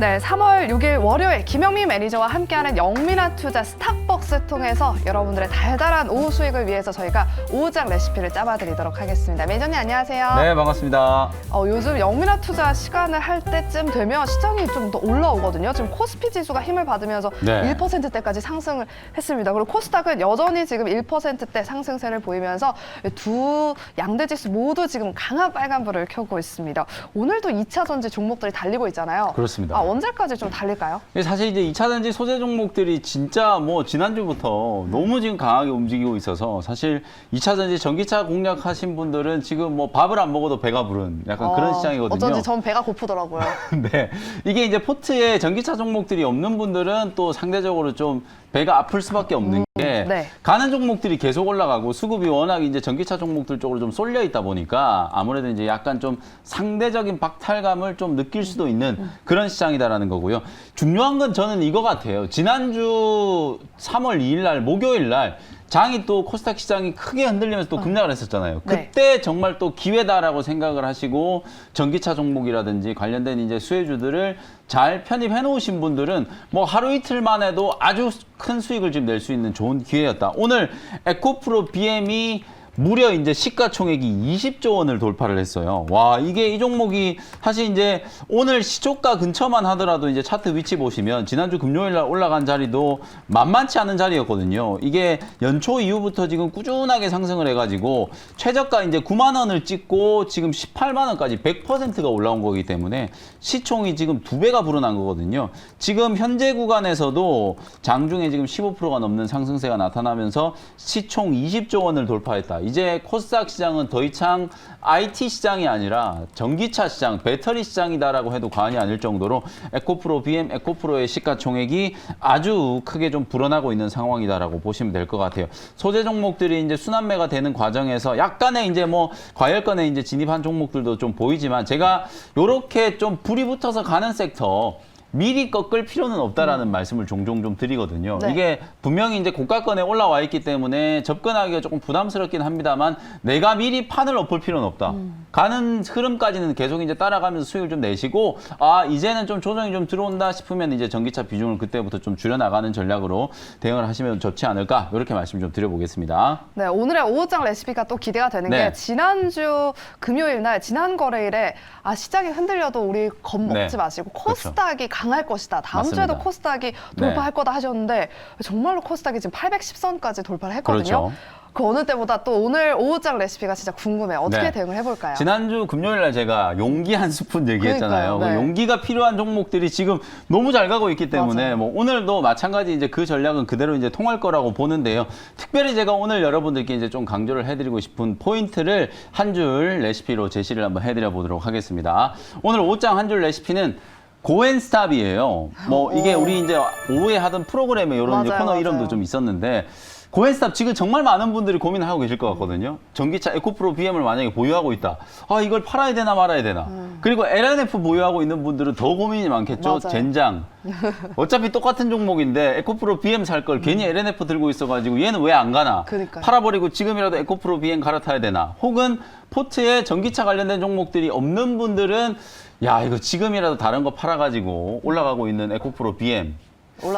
네, 3월 6일 월요일 김영민 매니저와 함께하는 영민한 투자 스탁벅스 통해서 여러분들의 달달한 오후 수익을 위해서 저희가 오후장 레시피를 짜봐드리도록 하겠습니다. 매니저님 안녕하세요. 네, 반갑습니다. 요즘 영민한 투자 시간을 할 때쯤 되면 시장이 좀 더 올라오거든요. 지금 코스피 지수가 힘을 받으면서 네. 1%대까지 상승을 했습니다. 그리고 코스닥은 여전히 지금 1%대 상승세를 보이면서 두 양대 지수 모두 지금 강한 빨간불을 켜고 있습니다. 오늘도 2차 전지 종목들이 달리고 있잖아요. 그렇습니다. 언제까지 좀 달릴까요? 사실 이제 2차 전지 소재 종목들이 진짜 뭐 지난주부터 너무 지금 강하게 움직이고 있어서 사실 2차 전지 전기차 공략하신 분들은 지금 뭐 밥을 안 먹어도 배가 부른 약간 그런 시장이거든요. 어쩐지 전 배가 고프더라고요. 네. 이게 이제 포트에 전기차 종목들이 없는 분들은 또 상대적으로 좀 배가 아플 수밖에 없는 게 네. 가는 종목들이 계속 올라가고 수급이 워낙 이제 전기차 종목들 쪽으로 좀 쏠려 있다 보니까 아무래도 이제 약간 좀 상대적인 박탈감을 좀 느낄 수도 있는 그런 시장이다라는 거고요. 중요한 건 저는 이거 같아요. 지난주 3월 2일 날 목요일 날 장이 또 코스닥 시장이 크게 흔들리면서 또 급락을 했었잖아요. 네. 그때 정말 또 기회다라고 생각을 하시고 전기차 종목이라든지 관련된 이제 수혜주들을 잘 편입해 놓으신 분들은 뭐 하루 이틀만 해도 아주 큰 수익을 지금 낼 수 있는 좋은 기회였다. 오늘 에코프로 BM이 무려 이제 시가총액이 20조 원을 돌파를 했어요. 와, 이게 이 종목이 사실 이제 오늘 시초가 근처만 하더라도 이제 차트 위치 보시면 지난주 금요일 날 올라간 자리도 만만치 않은 자리였거든요. 이게 연초 이후부터 지금 꾸준하게 상승을 해가지고 최저가 이제 9만 원을 찍고 지금 18만 원까지 100%가 올라온 거기 때문에 시총이 지금 2배가 불어난 거거든요. 지금 현재 구간에서도 장중에 지금 15%가 넘는 상승세가 나타나면서 시총 20조 원을 돌파했다. 이제 코스닥 시장은 더 이상 IT 시장이 아니라 전기차 시장, 배터리 시장이다라고 해도 과언이 아닐 정도로 에코프로, BM 에코프로의 시가총액이 아주 크게 좀 불어나고 있는 상황이다라고 보시면 될 것 같아요. 소재 종목들이 이제 순환매가 되는 과정에서 약간의 이제 뭐 과열권에 이제 진입한 종목들도 좀 보이지만 제가 요렇게 좀 불이 붙어서 가는 섹터 미리 꺾을 필요는 없다라는 말씀을 종종 좀 드리거든요. 네. 이게 분명히 이제 고가권에 올라와 있기 때문에 접근하기가 조금 부담스럽긴 합니다만 내가 미리 판을 엎을 필요는 없다. 가는 흐름까지는 계속 이제 따라가면서 수익을 좀 내시고 이제는 좀 조정이 좀 들어온다 싶으면 이제 전기차 비중을 그때부터 좀 줄여나가는 전략으로 대응을 하시면 좋지 않을까 이렇게 말씀 좀 드려보겠습니다. 네, 오늘의 오후장 레시피가 또 기대가 되는 네. 게 지난주 금요일 날 지난 거래일에 시장이 흔들려도 우리 겁먹지 네. 마시고 코스닥이 강할 것이다. 다음 맞습니다. 주에도 코스닥이 돌파할 거다 하셨는데 정말로 코스닥이 지금 810선까지 돌파를 했거든요. 그렇죠. 그 어느 때보다 또 오늘 오후장 레시피가 진짜 궁금해요. 어떻게 네. 대응을 해볼까요? 지난주 금요일 날 제가 용기 한 스푼 얘기했잖아요. 그러니까요. 네. 용기가 필요한 종목들이 지금 너무 잘 가고 있기 때문에 맞아요. 뭐 오늘도 마찬가지 이제 그 전략은 그대로 이제 통할 거라고 보는데요. 특별히 제가 오늘 여러분들께 이제 좀 강조를 해드리고 싶은 포인트를 한 줄 레시피로 제시를 한번 해드려 보도록 하겠습니다. 오늘 오후장 한 줄 레시피는 고앤스탑이에요. 뭐 이게 우리 이제 오후에 하던 프로그램에 이런 이제 맞아요, 코너 맞아요. 이름도 좀 있었는데 고앤스탑 지금 정말 많은 분들이 고민을 하고 계실 것 같거든요. 전기차 에코프로 BM을 만약에 보유하고 있다. 이걸 팔아야 되나 말아야 되나. 그리고 LNF 보유하고 있는 분들은 더 고민이 많겠죠. 맞아요. 젠장. 어차피 똑같은 종목인데 에코프로 BM 살 걸 괜히 LNF 들고 있어가지고 얘는 왜 안 가나. 그러니까요. 팔아버리고 지금이라도 에코프로 BM 갈아타야 되나. 혹은 포트에 전기차 관련된 종목들이 없는 분들은 야 이거 지금이라도 다른 거 팔아가지고 올라가고 있는 에코프로 BM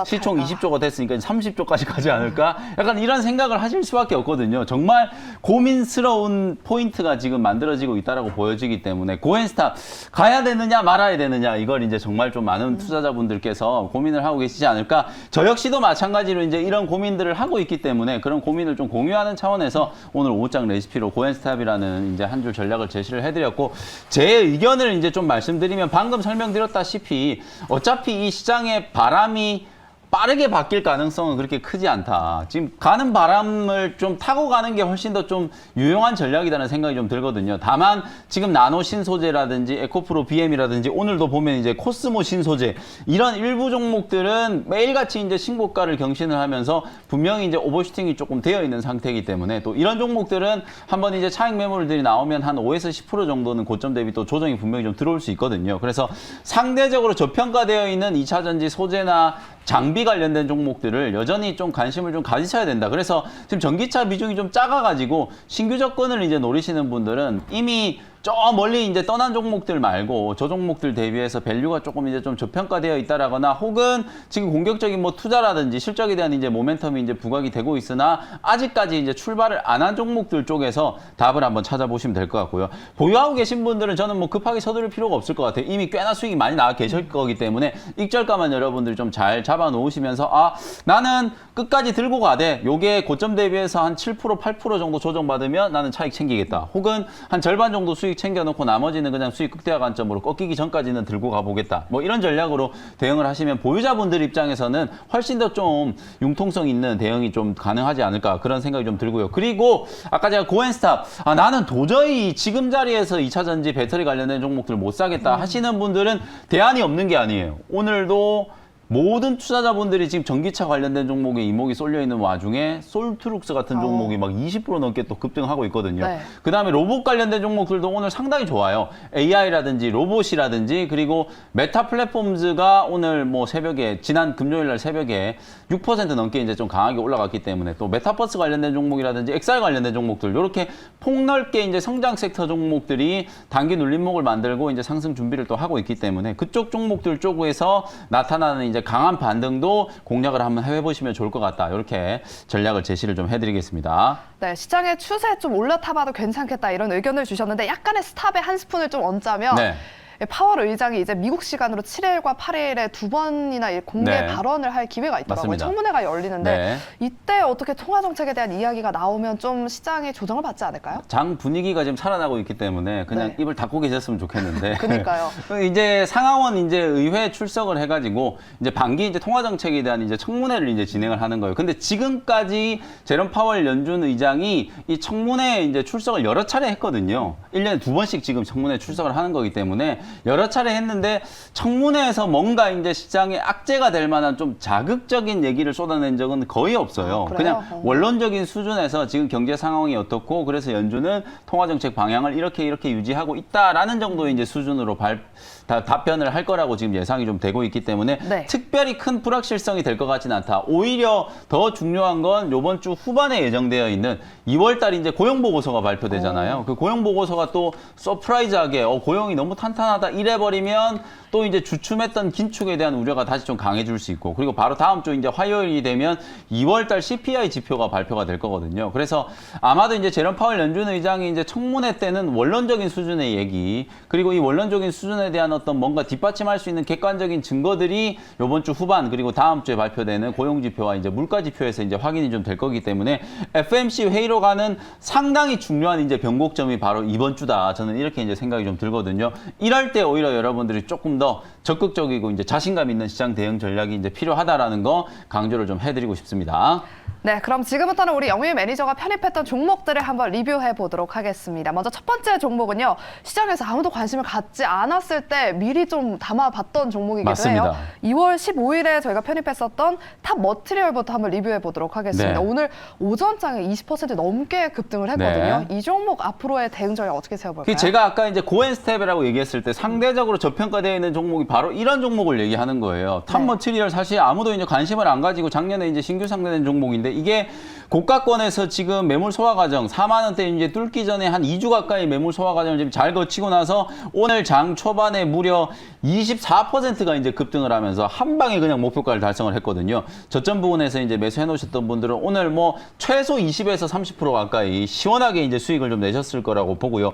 시총 20조가 됐으니까 30조까지 가지 않을까? 약간 이런 생각을 하실 수밖에 없거든요. 정말 고민스러운 포인트가 지금 만들어지고 있다라고 보여지기 때문에 고앤스탑 가야 되느냐 말아야 되느냐 이걸 이제 정말 좀 많은 투자자분들께서 고민을 하고 계시지 않을까? 저 역시도 마찬가지로 이제 이런 고민들을 하고 있기 때문에 그런 고민을 좀 공유하는 차원에서 오늘 오후장 레시피로 고앤스탑이라는 이제 한 줄 전략을 제시를 해드렸고 제 의견을 이제 좀 말씀드리면 방금 설명드렸다시피 어차피 이 시장의 바람이 빠르게 바뀔 가능성은 그렇게 크지 않다. 지금 가는 바람을 좀 타고 가는 게 훨씬 더 좀 유용한 전략이라는 생각이 좀 들거든요. 다만 지금 나노 신소재라든지 에코프로 BM이라든지 오늘도 보면 이제 코스모 신소재 이런 일부 종목들은 매일같이 이제 신고가를 경신을 하면서 분명히 이제 오버슈팅이 조금 되어 있는 상태이기 때문에 또 이런 종목들은 한번 이제 차익 매물들이 나오면 한 5에서 10% 정도는 고점 대비 또 조정이 분명히 좀 들어올 수 있거든요. 그래서 상대적으로 저평가되어 있는 2차 전지 소재나 장비 관련된 종목들을 여전히 좀 관심을 좀 가지셔야 된다. 그래서 지금 전기차 비중이 좀 작아가지고 신규 접근을 이제 노리시는 분들은 이미 저 멀리 이제 떠난 종목들 말고 저 종목들 대비해서 밸류가 조금 이제 좀 저평가되어 있다라거나 혹은 지금 공격적인 뭐 투자라든지 실적에 대한 이제 모멘텀이 이제 부각이 되고 있으나 아직까지 이제 출발을 안 한 종목들 쪽에서 답을 한번 찾아보시면 될 것 같고요. 보유하고 계신 분들은 저는 뭐 급하게 서두를 필요가 없을 것 같아요. 이미 꽤나 수익이 많이 나와 계실 거기 때문에 익절가만 여러분들이 좀 잘 잡아 놓으시면서 아, 나는 끝까지 들고 가되 요게 고점 대비해서 한 7%, 8% 정도 조정받으면 나는 차익 챙기겠다. 혹은 한 절반 정도 수익 챙겨놓고 나머지는 그냥 수익 극대화 관점으로 꺾이기 전까지는 들고 가보겠다. 뭐 이런 전략으로 대응을 하시면 보유자분들 입장에서는 훨씬 더 좀 융통성 있는 대응이 좀 가능하지 않을까 그런 생각이 좀 들고요. 그리고 아까 제가 고앤스탑 나는 도저히 지금 자리에서 2차 전지 배터리 관련된 종목들 못 사겠다 하시는 분들은 대안이 없는 게 아니에요. 오늘도 모든 투자자분들이 지금 전기차 관련된 종목에 이목이 쏠려 있는 와중에 솔트룩스 같은 종목이 막 20% 넘게 또 급등하고 있거든요. 네. 그다음에 로봇 관련된 종목들도 오늘 상당히 좋아요. AI라든지 로봇이라든지 그리고 메타 플랫폼즈가 오늘 뭐 새벽에 지난 금요일 날 새벽에 6% 넘게 이제 좀 강하게 올라갔기 때문에 또 메타버스 관련된 종목이라든지 XR 관련된 종목들 이렇게 폭넓게 이제 성장 섹터 종목들이 단기 눌림목을 만들고 이제 상승 준비를 또 하고 있기 때문에 그쪽 종목들 쪽에서 나타나는 이제 강한 반등도 공략을 한번 해보시면 좋을 것 같다. 이렇게 전략을 제시를 좀 해드리겠습니다. 네, 시장의 추세 좀 올라타봐도 괜찮겠다 이런 의견을 주셨는데 약간의 스탑에 한 스푼을 좀 얹자면 네. 파월 의장이 이제 미국 시간으로 7일과 8일에 두 번이나 공개 네. 발언을 할 기회가 있더라고요. 맞습니다. 청문회가 열리는데 네. 이때 어떻게 통화 정책에 대한 이야기가 나오면 좀 시장이 조정을 받지 않을까요? 장 분위기가 지금 살아나고 있기 때문에 그냥 네. 입을 닫고 계셨으면 좋겠는데. 그러니까요. 이제 상하원 이제 의회 출석을 해가지고 이제 반기 이제 통화 정책에 대한 이제 청문회를 이제 진행을 하는 거예요. 근데 지금까지 제롬 파월 연준 의장이 이 청문회 이제 출석을 여러 차례 했거든요. 1년에 2번씩 지금 청문회 출석을 하는 거기 때문에 여러 차례 했는데 청문회에서 뭔가 이제 시장에 악재가 될 만한 좀 자극적인 얘기를 쏟아낸 적은 거의 없어요. 아, 그래요? 그냥 원론적인 수준에서 지금 경제 상황이 어떻고 그래서 연준은 통화정책 방향을 이렇게 유지하고 있다라는 정도의 이제 수준으로 답변을 할 거라고 지금 예상이 좀 되고 있기 때문에 네. 특별히 큰 불확실성이 될 것 같지는 않다. 오히려 더 중요한 건 이번 주 후반에 예정되어 있는 2월 달 이제 고용 보고서가 발표되잖아요. 그 고용 보고서가 또 서프라이즈하게 고용이 너무 탄탄하다 이래버리면 또 이제 주춤했던 긴축에 대한 우려가 다시 좀 강해질 수 있고 그리고 바로 다음 주 이제 화요일이 되면 2월 달 CPI 지표가 발표가 될 거거든요. 그래서 아마도 이제 제롬 파월 연준 의장이 이제 청문회 때는 원론적인 수준의 얘기 그리고 이 원론적인 수준에 대한 어떤 뭔가 뒷받침할 수 있는 객관적인 증거들이 이번 주 후반 그리고 다음 주에 발표되는 고용 지표와 이제 물가 지표에서 이제 확인이 좀 될 거기 때문에 FMC 회의로 가는 상당히 중요한 이제 변곡점이 바로 이번 주다. 저는 이렇게 이제 생각이 좀 들거든요. 이럴 때 오히려 여러분들이 조금 더 적극적이고 이제 자신감 있는 시장 대응 전략이 이제 필요하다라는 거 강조를 좀 해드리고 싶습니다. 네, 그럼 지금부터는 우리 영유 매니저가 편입했던 종목들을 한번 리뷰해 보도록 하겠습니다. 먼저 첫 번째 종목은요. 시장에서 아무도 관심을 갖지 않았을 때 미리 좀 담아봤던 종목이기도 맞습니다. 해요. 2월 15일에 저희가 편입했었던 탑 머티리얼부터 한번 리뷰해 보도록 하겠습니다. 네. 오늘 오전장에 20% 넘게 급등을 했거든요. 네. 이 종목 앞으로의 대응 전략 어떻게 세워볼까요? 제가 아까 이제 고앤스텝이라고 얘기했을 때 상대적으로 저평가되어 있는 종목이 바로 이런 종목을 얘기하는 거예요. 탑 네. 머티리얼 사실 아무도 이제 관심을 안 가지고 작년에 이제 신규 상대된 종목인데 이게 고가권에서 지금 매물 소화 과정 4만 원대 이제 뚫기 전에 한 2주 가까이 매물 소화 과정을 지금 잘 거치고 나서 오늘 장 초반에 무려 24%가 이제 급등을 하면서 한 방에 그냥 목표가를 달성을 했거든요. 저점 부분에서 이제 매수해 놓으셨던 분들은 오늘 뭐 최소 20에서 30% 가까이 시원하게 이제 수익을 좀 내셨을 거라고 보고요.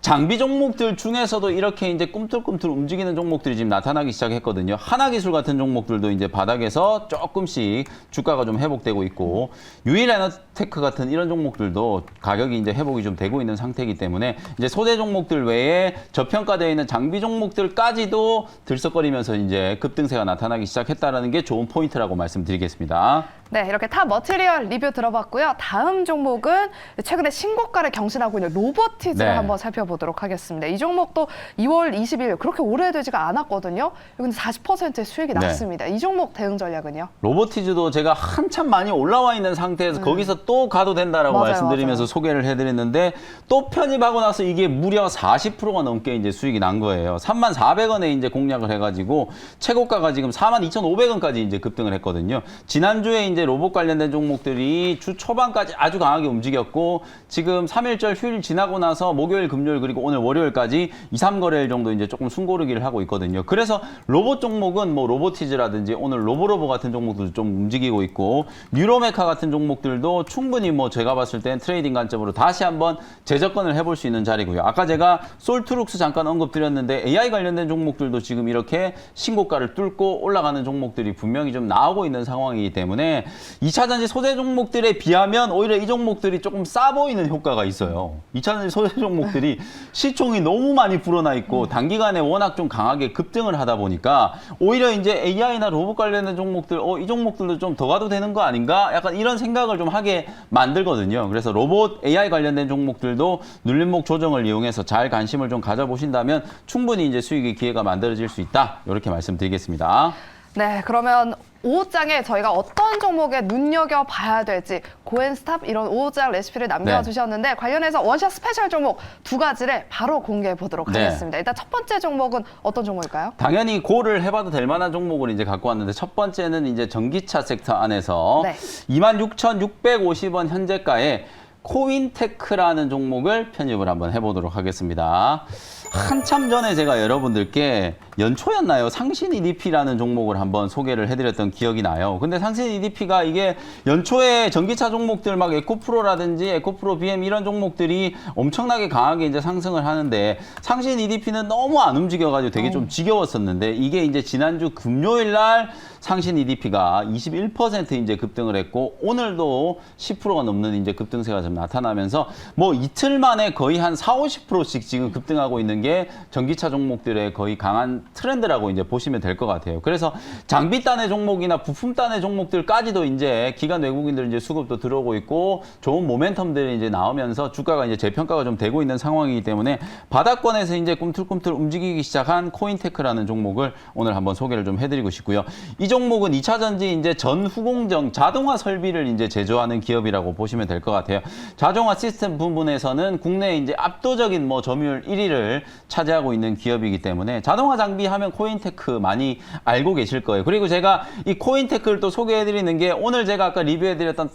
장비 종목들 중에서도 이렇게 이제 꿈틀꿈틀 움직이는 종목들이 지금 나타나기 시작했거든요. 하나기술 같은 종목들도 이제 바닥에서 조금씩 주가가 좀 회복되고 있고 유일에너테크 같은 이런 종목들도 가격이 이제 회복이 좀 되고 있는 상태이기 때문에 이제 소재 종목들 외에 저평가되어 있는 장비 종목들까지도 들썩거리면서 이제 급등세가 나타나기 시작했다라는 게 좋은 포인트라고 말씀드리겠습니다. 네, 이렇게 탑 머티리얼 리뷰 들어봤고요. 다음 종목은 최근에 신고가를 경신하고 있는 로보티즈를 네. 한번 살펴보도록 하겠습니다. 이 종목도 2월 20일 그렇게 오래되지가 않았거든요. 근데 40%의 수익이 네. 났습니다. 이 종목 대응 전략은요? 로보티즈도 제가 한참 많이 올라와 있는 상태에서 거기서 또 가도 된다라고 맞아요, 말씀드리면서 맞아요. 소개를 해드렸는데 또 편입하고 나서 이게 무려 40%가 넘게 이제 수익이 난 거예요. 34,000원에 이제 공략을 해가지고 최고가가 지금 42,500원까지 이제 급등을 했거든요. 지난주에 이제 로봇 관련된 종목들이 주 초반까지 아주 강하게 움직였고 지금 3일절 휴일 지나고 나서 목요일, 금요일 그리고 오늘 월요일까지 2, 3거래일 정도 이제 조금 숨고르기를 하고 있거든요. 그래서 로봇 종목은 뭐 로보티즈라든지 오늘 로보로보 같은 종목도 좀 움직이고 있고 뉴로메카 같은 종목들도 충분히 뭐 제가 봤을 땐 트레이딩 관점으로 다시 한번 재접근을 해볼 수 있는 자리고요. 아까 제가 솔트룩스 잠깐 언급드렸는데 AI 관련된 종목들도 지금 이렇게 신고가를 뚫고 올라가는 종목들이 분명히 좀 나오고 있는 상황이기 때문에 2차전지 소재 종목들에 비하면 오히려 이 종목들이 조금 싸 보이는 효과가 있어요. 2차전지 소재 종목들이 시총이 너무 많이 불어나 있고 단기간에 워낙 좀 강하게 급등을 하다 보니까 오히려 이제 AI나 로봇 관련된 종목들 이 종목들도 좀 더 가도 되는 거 아닌가? 약간 이런 생각을 좀 하게 만들거든요. 그래서 로봇 AI 관련된 종목들도 눌림목 조정을 이용해서 잘 관심을 좀 가져보신다면 충분히 이제 수익의 기회가 만들어질 수 있다. 이렇게 말씀드리겠습니다. 네, 그러면 5호장에 저희가 어떤 종목에 눈여겨봐야 될지 고앤스탑 이런 5호장 레시피를 남겨주셨는데 관련해서 원샷 스페셜 종목 2가지를 바로 공개해 보도록 하겠습니다. 일단 첫 번째 종목은 어떤 종목일까요? 당연히 고를 해봐도 될 만한 종목을 이제 갖고 왔는데 첫 번째는 이제 전기차 섹터 안에서 26,650원 현재가에 코인테크라는 종목을 편입을 한번 해보도록 하겠습니다. 한참 전에 제가 여러분들께 연초였나요? 상신 EDP라는 종목을 한번 소개를 해드렸던 기억이 나요. 근데 상신 EDP가 이게 연초에 전기차 종목들 막 에코프로라든지 에코프로 BM 이런 종목들이 엄청나게 강하게 이제 상승을 하는데 상신 EDP는 너무 안 움직여가지고 되게 좀 지겨웠었는데 이게 이제 지난주 금요일 날 상신 EDP가 21% 이제 급등을 했고 오늘도 10%가 넘는 이제 급등세가 좀 나타나면서 뭐 이틀 만에 거의 한 40~50%씩 지금 급등하고 있는 게 전기차 종목들의 거의 강한 트렌드라고 이제 보시면 될 것 같아요. 그래서 장비단의 종목이나 부품단의 종목들까지도 이제 기관 외국인들 이제 수급도 들어오고 있고 좋은 모멘텀들이 이제 나오면서 주가가 이제 재평가가 좀 되고 있는 상황이기 때문에 바닥권에서 이제 꿈틀꿈틀 움직이기 시작한 코인테크라는 종목을 오늘 한번 소개를 좀 해드리고 싶고요. 이 종목은 2차 전지 이제 전후공정 자동화 설비를 이제 제조하는 기업이라고 보시면 될 것 같아요. 자동화 시스템 부분에서는 국내 이제 압도적인 뭐 점유율 1위를 차지하고 있는 기업이기 때문에 자동화 장비 하면 코인테크 많이 알고 계실 거예요. 그리고 제가 이 코인테크를 또 소개해드리는 게 오늘 제가 아까 리뷰해드렸던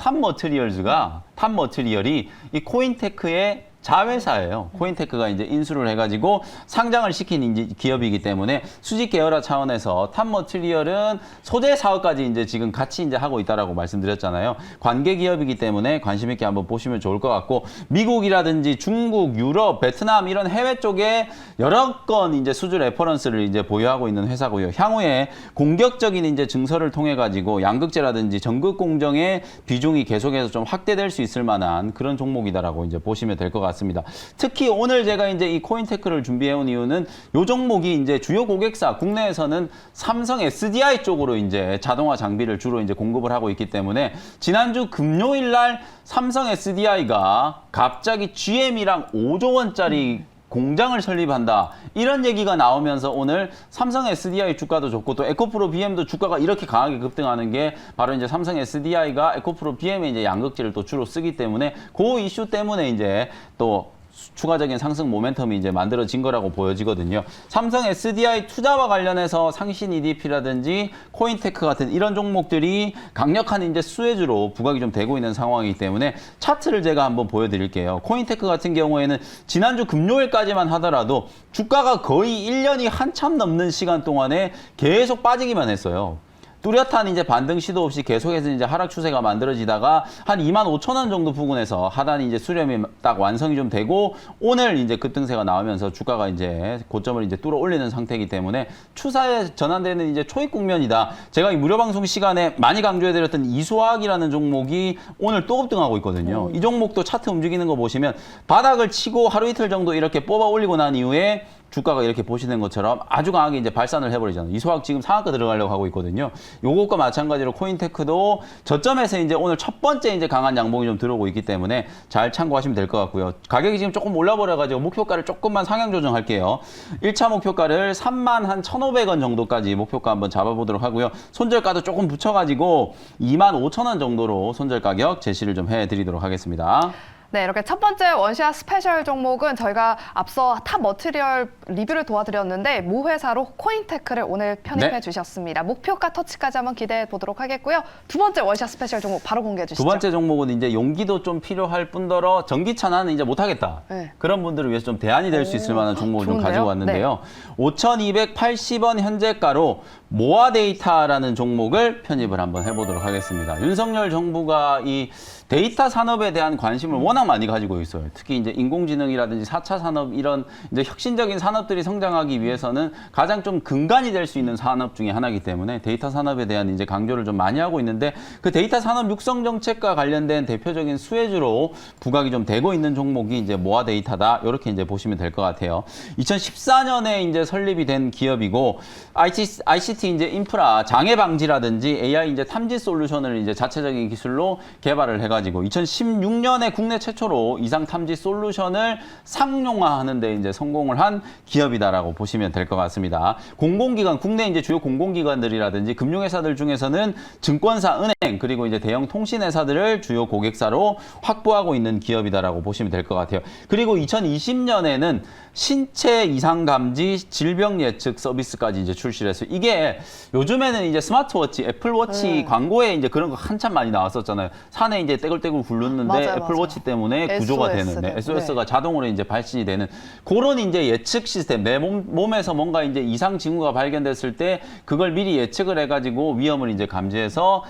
탑머트리얼이 이 코인테크의 자회사예요. 코인테크가 이제 인수를 해가지고 상장을 시킨 이제 기업이기 때문에 수직 계열화 차원에서 탑머트리얼은 소재 사업까지 이제 지금 같이 이제 하고 있다라고 말씀드렸잖아요. 관계 기업이기 때문에 관심 있게 한번 보시면 좋을 것 같고 미국이라든지 중국, 유럽, 베트남 이런 해외 쪽에 여러 건 이제 수주 레퍼런스를 이제 보유하고 있는 회사고요. 향후에 공격적인 이제 증설을 통해 가지고 양극재라든지 전극 공정의 비중이 계속해서 좀 확대될 수 있을 만한 그런 종목이다라고 이제 보시면 될 것 같습니다. 특히 오늘 제가 이제 이 코인테크를 준비해온 이유는 이 종목이 이제 주요 고객사 국내에서는 삼성 SDI 쪽으로 이제 자동화 장비를 주로 이제 공급을 하고 있기 때문에 지난주 금요일 날 삼성 SDI가 갑자기 GM이랑 5조 원짜리 공장을 설립한다. 이런 얘기가 나오면서 오늘 삼성 SDI 주가도 좋고 또 에코프로 BM도 주가가 이렇게 강하게 급등하는 게 바로 이제 삼성 SDI가 에코프로 BM의 이제 양극재를 또 주로 쓰기 때문에 그 이슈 때문에 이제 또 추가적인 상승 모멘텀이 이제 만들어진 거라고 보여지거든요. 삼성 SDI 투자와 관련해서 상신 EDP라든지 코인테크 같은 이런 종목들이 강력한 이제 수혜주로 부각이 좀 되고 있는 상황이기 때문에 차트를 제가 한번 보여드릴게요. 코인테크 같은 경우에는 지난주 금요일까지만 하더라도 주가가 거의 1년이 한참 넘는 시간 동안에 계속 빠지기만 했어요. 뚜렷한 이제 반등 시도 없이 계속해서 이제 하락 추세가 만들어지다가 한 25,000원 정도 부근에서 하단이 이제 수렴이 딱 완성이 좀 되고 오늘 이제 급등세가 나오면서 주가가 이제 고점을 이제 뚫어 올리는 상태이기 때문에 추세에 전환되는 이제 초입 국면이다. 제가 이 무료 방송 시간에 많이 강조해드렸던 이수화학이라는 종목이 오늘 또 급등하고 있거든요. 이 종목도 차트 움직이는 거 보시면 바닥을 치고 하루 이틀 정도 이렇게 뽑아 올리고 난 이후에 주가가 이렇게 보시는 것처럼 아주 강하게 이제 발산을 해버리잖아요. 이수학 지금 상한가 들어가려고 하고 있거든요. 요것과 마찬가지로 코인테크도 저점에서 이제 오늘 첫 번째 이제 강한 양봉이 좀 들어오고 있기 때문에 잘 참고하시면 될 것 같고요. 가격이 지금 조금 올라버려가지고 목표가를 조금만 상향 조정할게요. 1차 목표가를 31,500원 정도까지 목표가 한번 잡아보도록 하고요. 손절가도 조금 붙여가지고 25,000원 정도로 손절 가격 제시를 좀 해드리도록 하겠습니다. 네, 이렇게 첫 번째 원샷 스페셜 종목은 저희가 앞서 탑 머티리얼 리뷰를 도와드렸는데 모 회사로 코인테크를 오늘 편입해 네. 주셨습니다. 목표가 터치까지 한번 기대해 보도록 하겠고요. 두 번째 원샷 스페셜 종목 바로 공개해 주시죠. 두 번째 종목은 이제 용기도 좀 필요할 뿐더러 전기차 나는 이제 못하겠다. 네. 그런 분들을 위해서 좀 대안이 될 수 있을 만한 종목을 좀 좋은데요? 가지고 왔는데요. 5,280원 현재가로 모아데이터라는 종목을 편입을 한번 해보도록 하겠습니다. 윤석열 정부가 이 데이터 산업에 대한 관심을 워낙 많이 가지고 있어요. 특히 이제 인공지능이라든지 4차 산업 이런 이제 혁신적인 산업들이 성장하기 위해서는 가장 좀 근간이 될 수 있는 산업 중에 하나이기 때문에 데이터 산업에 대한 이제 강조를 좀 많이 하고 있는데 그 데이터 산업 육성 정책과 관련된 대표적인 수혜주로 부각이 좀 되고 있는 종목이 이제 모아 데이터다. 이렇게 이제 보시면 될 것 같아요. 2014년에 이제 설립이 된 기업이고 ICT 이제 인프라 장애 방지라든지 AI 이제 탐지 솔루션을 이제 자체적인 기술로 개발을 해가지고 2016년에 국내 최초로 이상 탐지 솔루션을 상용화하는 데 이제 성공을 한 기업이다라고 보시면 될 것 같습니다. 공공기관, 국내 이제 주요 공공기관들이라든지 금융회사들 중에서는 증권사, 은행, 그리고 이제 대형 통신회사들을 주요 고객사로 확보하고 있는 기업이다라고 보시면 될 것 같아요. 그리고 2020년에는 신체 이상 감지 질병 예측 서비스까지 이제 출시를 했어요. 이게 요즘에는 이제 스마트워치, 애플워치 광고에 이제 그런 거 한참 많이 나왔었잖아요. 산에 이제 떼굴떼굴 굴렀는데 맞아요, 애플워치 맞아요. 때문에 구조가 SOS 되는, 네. SOS가 자동으로 이제 발신이 되는 그런 이제 예측 시스템, 내 몸에서 뭔가 이제 이상 징후가 발견됐을 때 그걸 미리 예측을 해가지고 위험을 이제 감지해서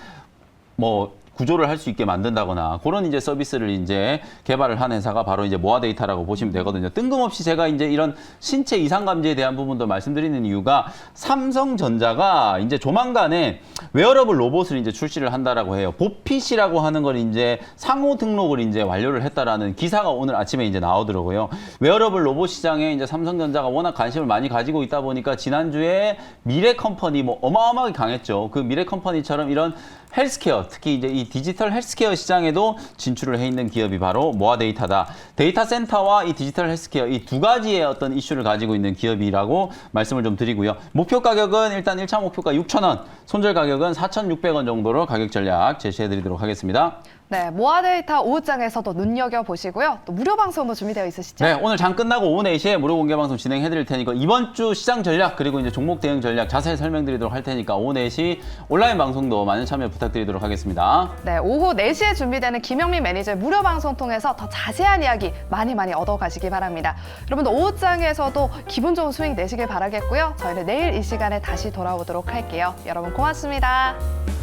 뭐 구조를 할 수 있게 만든다거나 그런 이제 서비스를 이제 개발을 한 회사가 바로 이제 모아데이터라고 보시면 되거든요. 뜬금없이 제가 이제 이런 신체 이상 감지에 대한 부분도 말씀드리는 이유가 삼성전자가 이제 조만간에 웨어러블 로봇을 이제 출시를 한다라고 해요. 보핏이라고 하는 걸 이제 상호 등록을 이제 완료를 했다라는 기사가 오늘 아침에 이제 나오더라고요. 웨어러블 로봇 시장에 이제 삼성전자가 워낙 관심을 많이 가지고 있다 보니까 지난주에 미래 컴퍼니 뭐 어마어마하게 강했죠. 그 미래 컴퍼니처럼 이런 헬스케어, 특히 이제 이 디지털 헬스케어 시장에도 진출을 해 있는 기업이 바로 모아데이터다. 데이터 센터와 이 디지털 헬스케어 이 두 가지의 어떤 이슈를 가지고 있는 기업이라고 말씀을 좀 드리고요. 목표 가격은 일단 1차 목표가 6,000원, 손절 가격은 4,600원 정도로 가격 전략 제시해 드리도록 하겠습니다. 네, 모아데이터 오후장에서도 눈여겨보시고요. 또 무료 방송도 준비되어 있으시죠? 네, 오늘 장 끝나고 오후 4시에 무료 공개 방송 진행해 드릴 테니까 이번 주 시장 전략 그리고 이제 종목 대응 전략 자세히 설명드리도록 할 테니까 오후 4시 온라인 방송도 많은 참여 부탁드리도록 하겠습니다. 네, 오후 4시에 준비되는 김영민 매니저의 무료 방송 통해서 더 자세한 이야기 많이 얻어가시기 바랍니다. 여러분들 오후장에서도 기분 좋은 수익 내시길 바라겠고요. 저희는 내일 이 시간에 다시 돌아오도록 할게요. 여러분 고맙습니다.